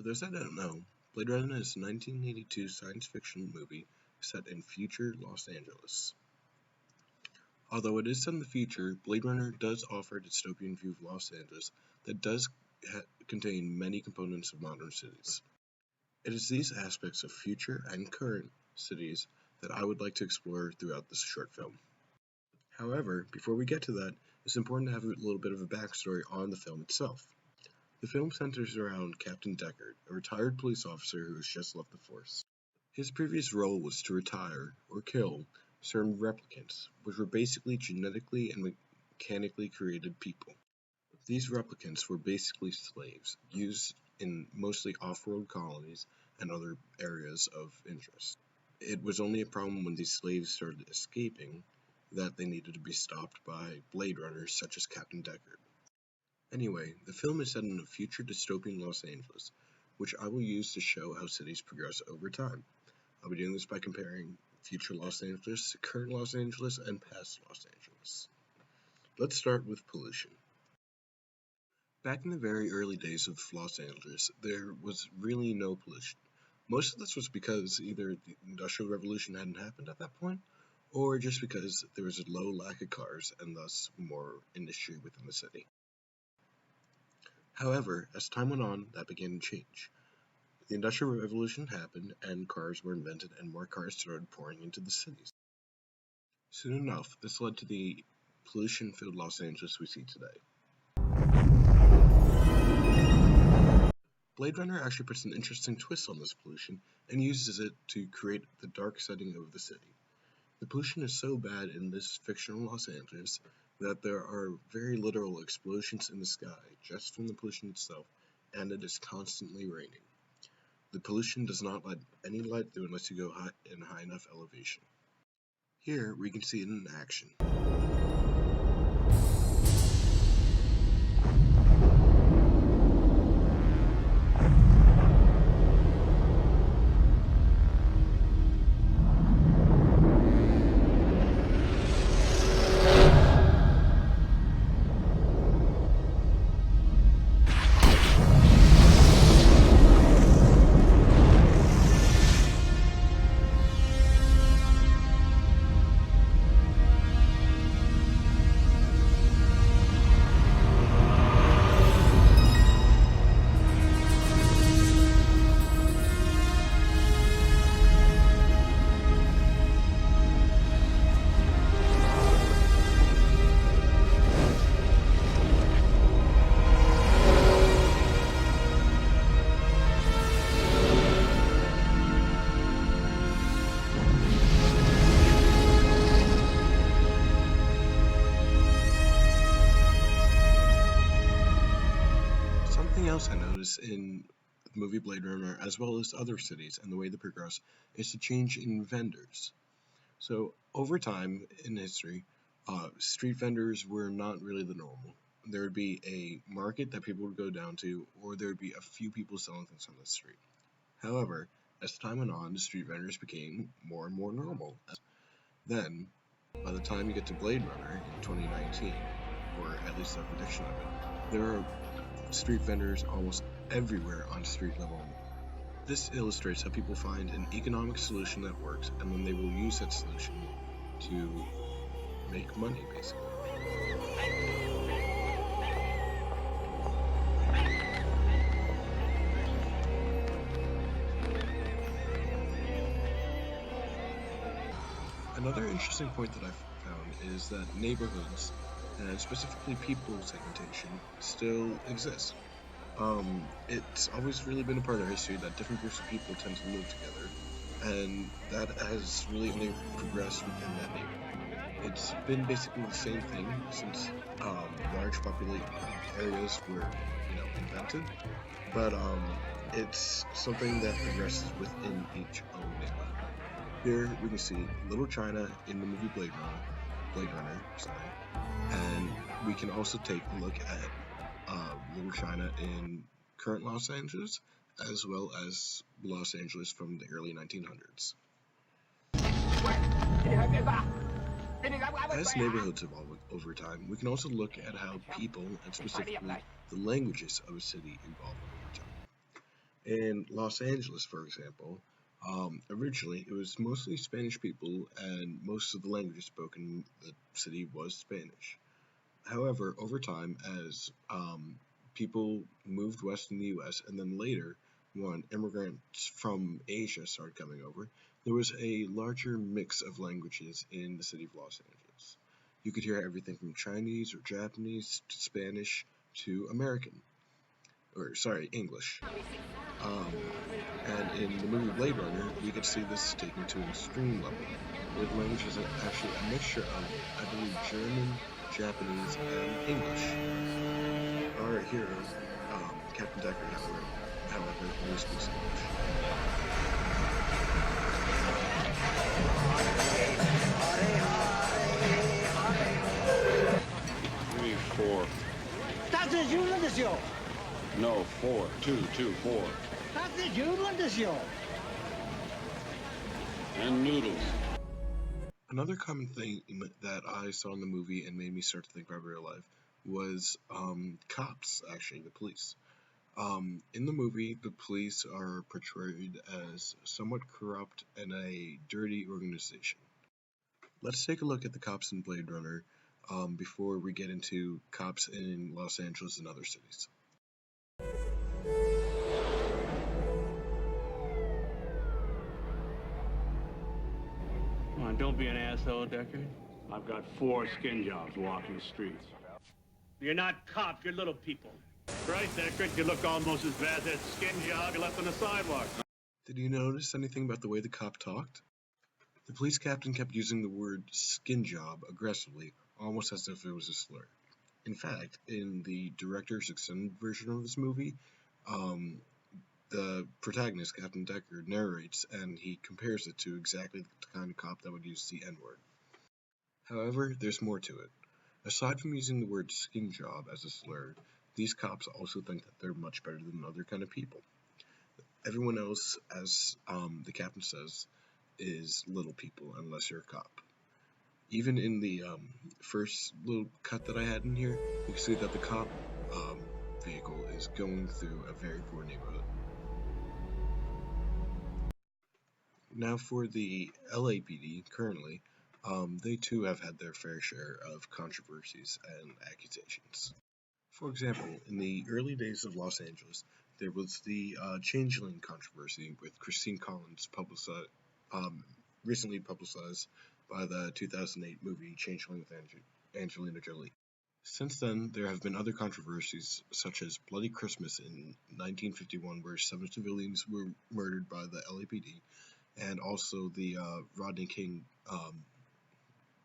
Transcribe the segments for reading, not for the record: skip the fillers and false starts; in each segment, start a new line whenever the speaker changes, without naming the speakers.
For those that don't know, Blade Runner is a 1982 science fiction movie set in future Los Angeles. Although it is set in the future, Blade Runner does offer a dystopian view of Los Angeles that does contain many components of modern cities. It is these aspects of future and current cities that I would like to explore throughout this short film. However, before we get to that, it's important to have a little bit of a backstory on the film itself. The film centers around Captain Deckard, a retired police officer who has just left the force. His previous role was to retire, or kill, certain replicants, which were basically genetically and mechanically created people. These replicants were basically slaves, used in mostly off-world colonies and other areas of interest. It was only a problem when these slaves started escaping that they needed to be stopped by Blade Runners such as Captain Deckard. Anyway, the film is set in a future dystopian Los Angeles, which I will use to show how cities progress over time. I'll be doing this by comparing future Los Angeles, current Los Angeles, and past Los Angeles. Let's start with pollution. Back in the very early days of Los Angeles, there was really no pollution. Most of this was because either the Industrial Revolution hadn't happened at that point, or just because there was a low lack of cars and thus more industry within the city. However, as time went on, that began to change. The Industrial Revolution happened, and cars were invented, and more cars started pouring into the cities. Soon enough, this led to the pollution-filled Los Angeles we see today. Blade Runner actually puts an interesting twist on this pollution, and uses it to create the dark setting of the city. The pollution is so bad in this fictional Los Angeles that there are very literal explosions in the sky just from the pollution itself, and it is constantly raining. The pollution does not let any light through unless you go in high enough elevation. Here we can see it in action. Something else I noticed in the movie Blade Runner, as well as other cities and the way they progress, is the change in vendors. So over time in history, street vendors were not really the normal. There would be a market that people would go down to, or there would be a few people selling things on the street. However, as time went on, the street vendors became more and more normal. Then, by the time you get to Blade Runner in 2019, or at least a prediction of it, there are street vendors almost everywhere on street level. This illustrates how people find an economic solution that works, and then they will use that solution to make money, basically. Another interesting point that I've found is that neighborhoods, and specifically people segmentation, still exist. It's always really been a part of history that different groups of people tend to live together, and that has really only progressed within that neighborhood. It's been basically the same thing since large populated areas were, invented, but it's something that progresses within each own neighborhood. Here we can see Little China in the movie Blade Runner, and we can also take a look at Little China in current Los Angeles, as well as Los Angeles from the early 1900s. As neighborhoods evolve over time, we can also look at how people, and specifically the languages of a city, evolve over time. In Los Angeles, for example, originally it was mostly Spanish people, and most of the languages spoken in the city was Spanish. However, over time, as people moved west in the U.S., and then later, when immigrants from Asia started coming over, there was a larger mix of languages in the city of Los Angeles. You could hear everything from Chinese or Japanese to Spanish to American, or sorry, English. Um, and in the movie Blade Runner, we could see this taken to an extreme level, where the language is actually a mixture of, I believe, German, Japanese, and English. Our hero, Captain Deckard, however, only speaks English.
Give me 4.
但是言うんですよ。
No, 4. 2, 2, 4.
だって十分ですよ。
And noodles.
Another common thing that I saw in the movie and made me start to think about real life was cops, actually, the police. In the movie, the police are portrayed as somewhat corrupt and a dirty organization. Let's take a look at the cops in Blade Runner before we get into cops in Los Angeles and other cities.
Come on, don't be an asshole, Deckard. I've got 4 skin jobs walking the streets. You're not cops, you're little people. Right, Deckard? You look almost as bad as that skin job you left on the sidewalk.
Did you notice anything about the way the cop talked? The police captain kept using the word skin job aggressively, almost as if it was a slur. In fact, in the director's extended version of this movie, the protagonist, Captain Deckard, narrates and he compares it to exactly the kind of cop that would use the N-word. However, there's more to it. Aside from using the word skin job as a slur, these cops also think that they're much better than other kind of people. Everyone else, as the captain says, is little people unless you're a cop. Even in the first little cut that I had in here, you can see that the cop vehicle is going through a very poor neighborhood. Now for the LAPD currently, they too have had their fair share of controversies and accusations. For example, in the early days of Los Angeles, there was the Changeling controversy with Christine Collins recently publicized by the 2008 movie Changeling with Angelina Jolie. Since then, there have been other controversies, such as Bloody Christmas in 1951, where 7 civilians were murdered by the LAPD, and also the Rodney King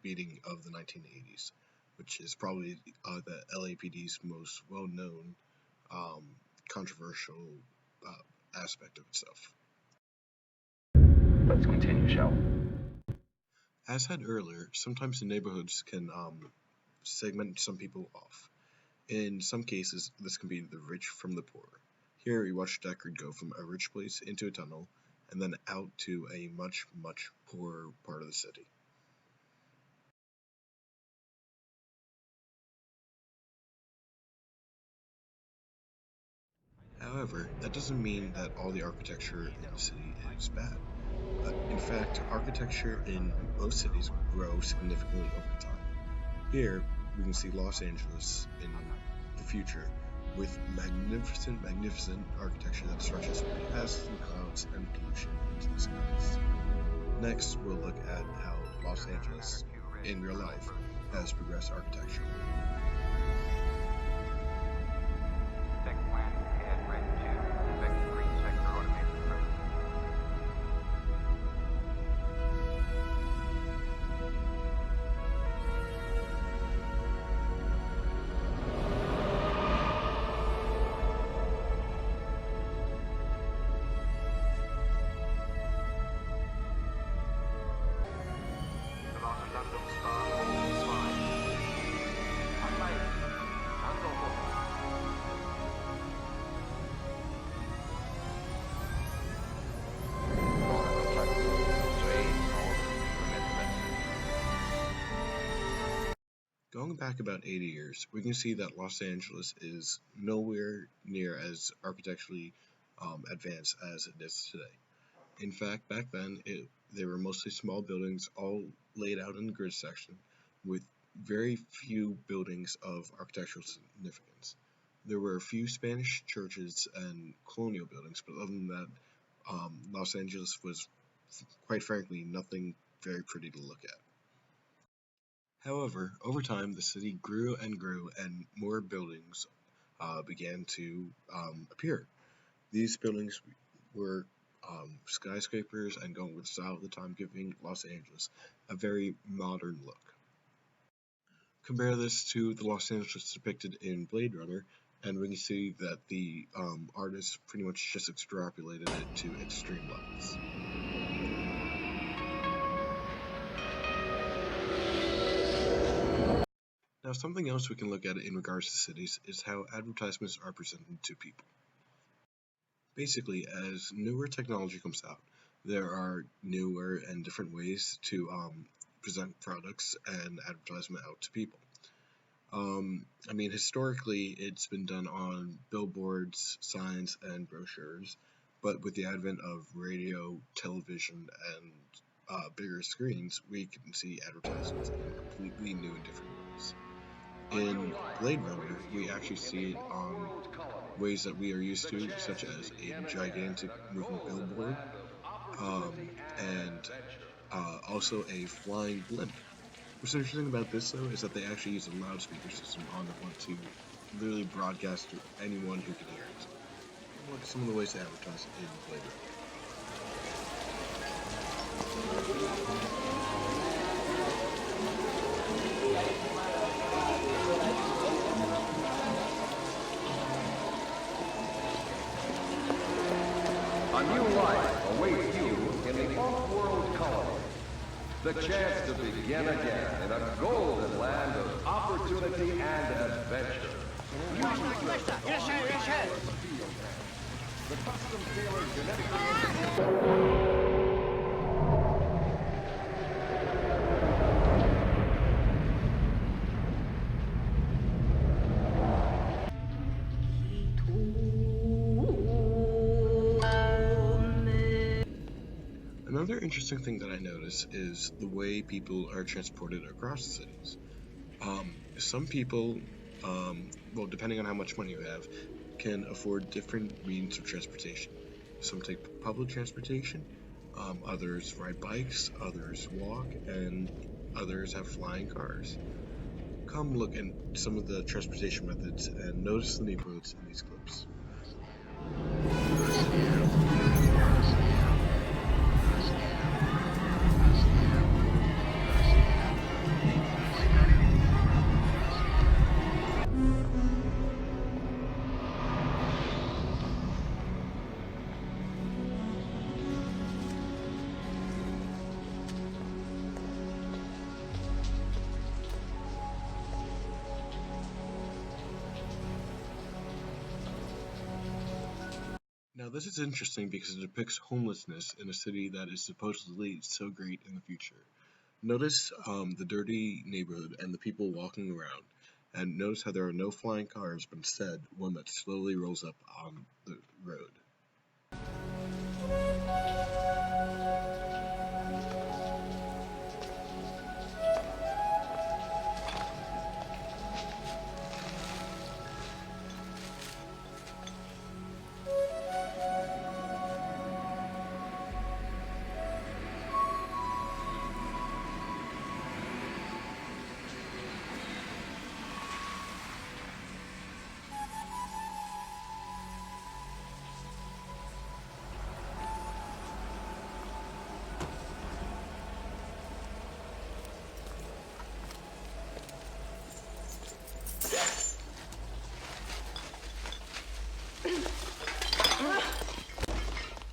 beating of the 1980s, which is probably the LAPD's most well-known controversial aspect of itself.
Let's continue, shall we?
As said earlier, sometimes the neighborhoods can segment some people off. In some cases, this can be the rich from the poor. Here we watch Deckard go from a rich place into a tunnel, and then out to a much, much poorer part of the city. However, that doesn't mean that all the architecture in the city is bad. In fact, architecture in most cities grows significantly over time. Here, we can see Los Angeles in the future with magnificent architecture that stretches past the clouds and pollution into the skies. Next, we'll look at how Los Angeles, in real life, has progressed architecturally. Going back about 80 years, we can see that Los Angeles is nowhere near as architecturally advanced as it is today. In fact, back then, they were mostly small buildings all laid out in the grid section with very few buildings of architectural significance. There were a few Spanish churches and colonial buildings, but other than that, Los Angeles was, quite frankly, nothing very pretty to look at. However, over time, the city grew and grew, and more buildings began to appear. These buildings were skyscrapers and going with the style of the time, giving Los Angeles a very modern look. Compare this to the Los Angeles depicted in Blade Runner, and we can see that the artist pretty much just extrapolated it to extreme levels. Now, something else we can look at in regards to cities is how advertisements are presented to people. Basically, as newer technology comes out, there are newer and different ways to present products and advertisement out to people. I mean, historically, it's been done on billboards, signs, and brochures, but with the advent of radio, television, and bigger screens, we can see advertisements in completely new and different ways. In Blade Runner, we actually see it on ways that we are used to, such as a gigantic moving billboard, and also a flying blimp. What's interesting about this, though, is that they actually use a loudspeaker system on the blimp to literally broadcast to anyone who can hear it. Look at some of the ways to advertise it in Blade
A new life awaits you in the off-world colony. The chance to begin again in a golden land of opportunity and adventure. The custom-tailored genetically...
Another interesting thing that I notice is the way people are transported across the cities. Some people, well, depending on how much money you have, can afford different means of transportation. Some take public transportation, others ride bikes, others walk, and others have flying cars. Come look at some of the transportation methods and notice the neighborhoods in these clips. Now, this is interesting because it depicts homelessness in a city that is supposedly so great in the future. Notice the dirty neighborhood and the people walking around, and notice how there are no flying cars, but instead one that slowly rolls up on the road.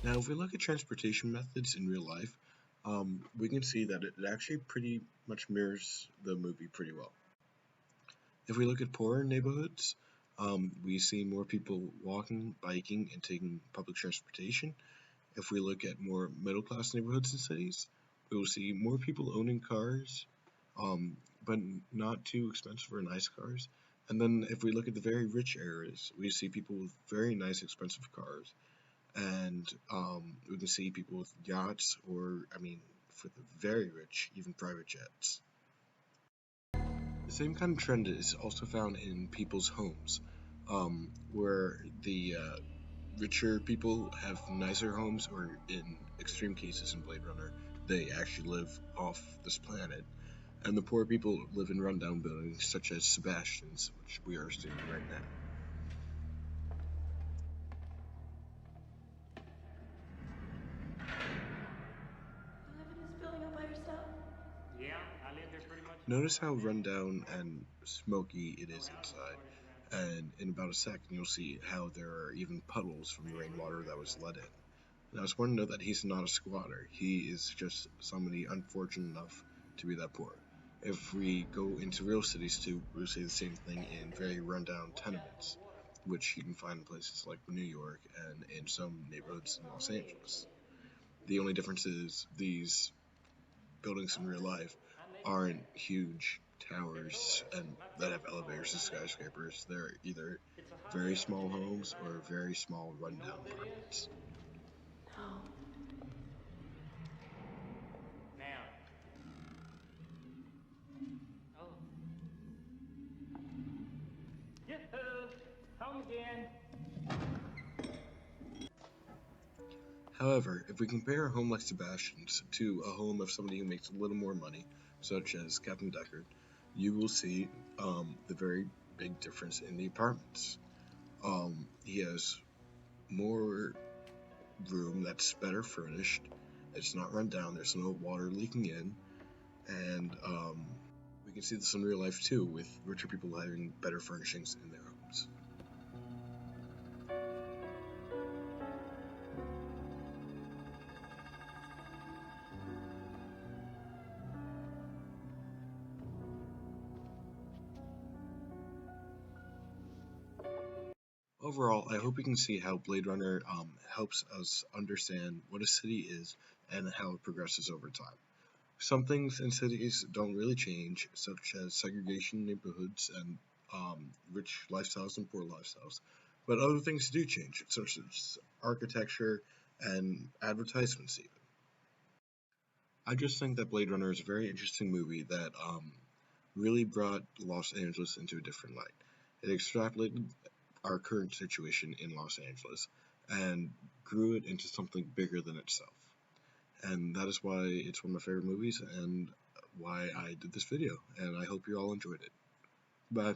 Now, if we look at transportation methods in real life, we can see that it actually pretty much mirrors the movie pretty well. If we look at poorer neighborhoods, we see more people walking, biking, and taking public transportation. If we look at more middle-class neighborhoods and cities, we will see more people owning cars, but not too expensive or nice cars. And then if we look at the very rich areas, we see people with very nice, expensive cars. and we can see people with yachts, or I mean, for the very rich, even private jets. The same kind of trend is also found in people's homes, where the richer people have nicer homes, or in extreme cases in Blade Runner, they actually live off this planet, and the poor people live in rundown buildings such as Sebastian's, which we are seeing right now.
You live in this building all by yourself?
Yeah, I live there pretty much.
Notice how rundown and smoky it is inside, and in about a second you'll see how there are even puddles from the rainwater that was let in. Now it's important to know that he's not a squatter, he is just somebody unfortunate enough to be that poor. If we go into real cities too, we'll see the same thing in very rundown tenements, which you can find in places like New York and in some neighborhoods in Los Angeles. The only difference is these buildings in real life aren't huge towers and that have elevators and skyscrapers. They're either very small homes or very small rundown apartments.
No.
Now. Oh. Yahoo! Home again.
However, if we compare a home like Sebastian's to a home of somebody who makes a little more money, such as Captain Deckard, you will see the very big difference in the apartments. He has more room that's better furnished. It's not run down. There's no water leaking in, and we can see this in real life too, with richer people having better furnishings in their homes. Overall, I hope you can see how Blade Runner helps us understand what a city is and how it progresses over time. Some things in cities don't really change, such as segregation neighborhoods and rich lifestyles and poor lifestyles, but other things do change, such as architecture and advertisements even. I just think that Blade Runner is a very interesting movie that really brought Los Angeles into a different light. It extrapolated our current situation in Los Angeles and grew it into something bigger than itself. And that is why it's one of my favorite movies and why I did this video, and I hope you all enjoyed it. Bye.